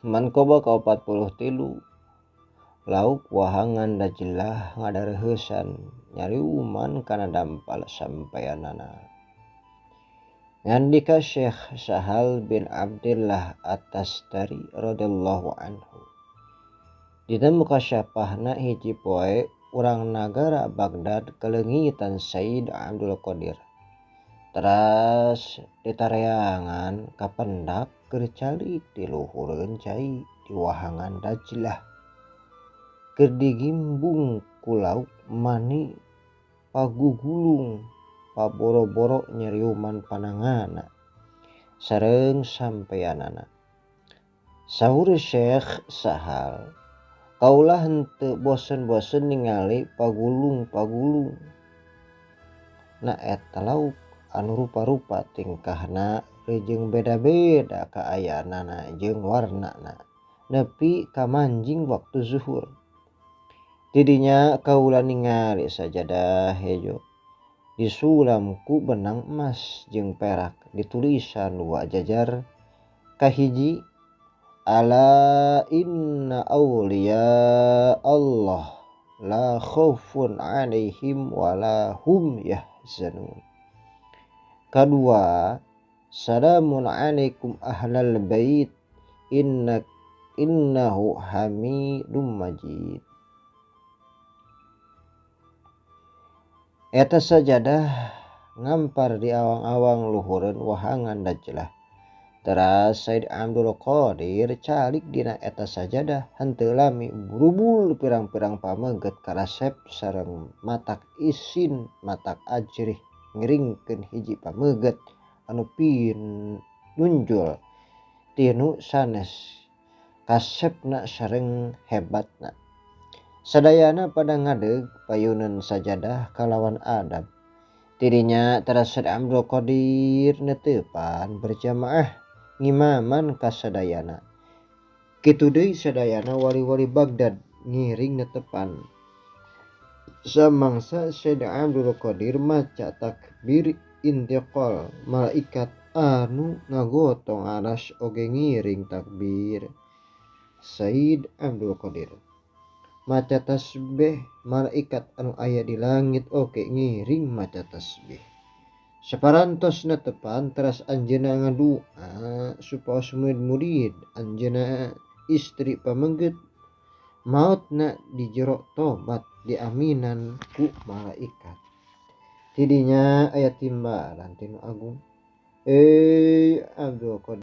Mankoba ka 43 lauk wahangan dajilah ngadareuheusan nyariuman kana dampal sampeyanana. Ngandika Syekh Sahal bin Abdillah At-Tastari radhiyallahu anhu. Dina mukasyafahna hiji poe urang nagara Baghdad kaleungitan Sayyid Abdul Qadir. Teras ditareangan kapendak keur calik di luhureun cai di wahangan Dajlah. Keur digimbung ku lauk mani pagugulung paboro-boro nyeriuman panangana sareng sampeyanana. Saur Syekh Sahal, kaulah henteu bosen-bosen ningali pagulung-pagulung na eta lauk anu rupa-rupa tingkahna jeung beda-beda kaayaanana jeung warnana nepi ka manjing waktu zuhur. Tidinya kaula ningali sajadah hejo disulam ku benang emas jeung perak ditulisan 2 jajar kahiji ala inna auliya Allah la khaufun alaihim wala hum yahzanun. Kadua salamun alaikum ahlal bait innahu hamidum majid. Eta sajadah ngampar di awang-awang luhureun wahangan Dajlah. Teras Sayyid Abdul Qadir calik dina eta sajadah henteu lami burubul pirang-pirang pameuget karasep sareng matak isin matak ajrih ngiringkeun hiji pameuget anu pinunjul tinu sanes kasepna sareng hebatna. Sadayana pada ngadeg payuneun sajadah kalawan adab. Tidinya teras Sayyid Abdul Qadir neteupan berjamaah ngimaman ka sadayana. Kitu deui sadayana wali-wali Baghdad ngiring netepan. Samangsa Sayyid Abdul Qadir maca takbir intiqal, malaikat anu ngagotong aras oge ngiring takbir. Sayyid Abdul Qadir maca tasbih, malaikat anu aya di langit oge ngiring maca tasbih. Saparantos netepan teras anjeunna ngadua supaos murid-murid anjeunna istri pameuget maotna di jero tobat diaminan ku malaikat. Tidinya aya timbalan tinu agung. Abdul Qadir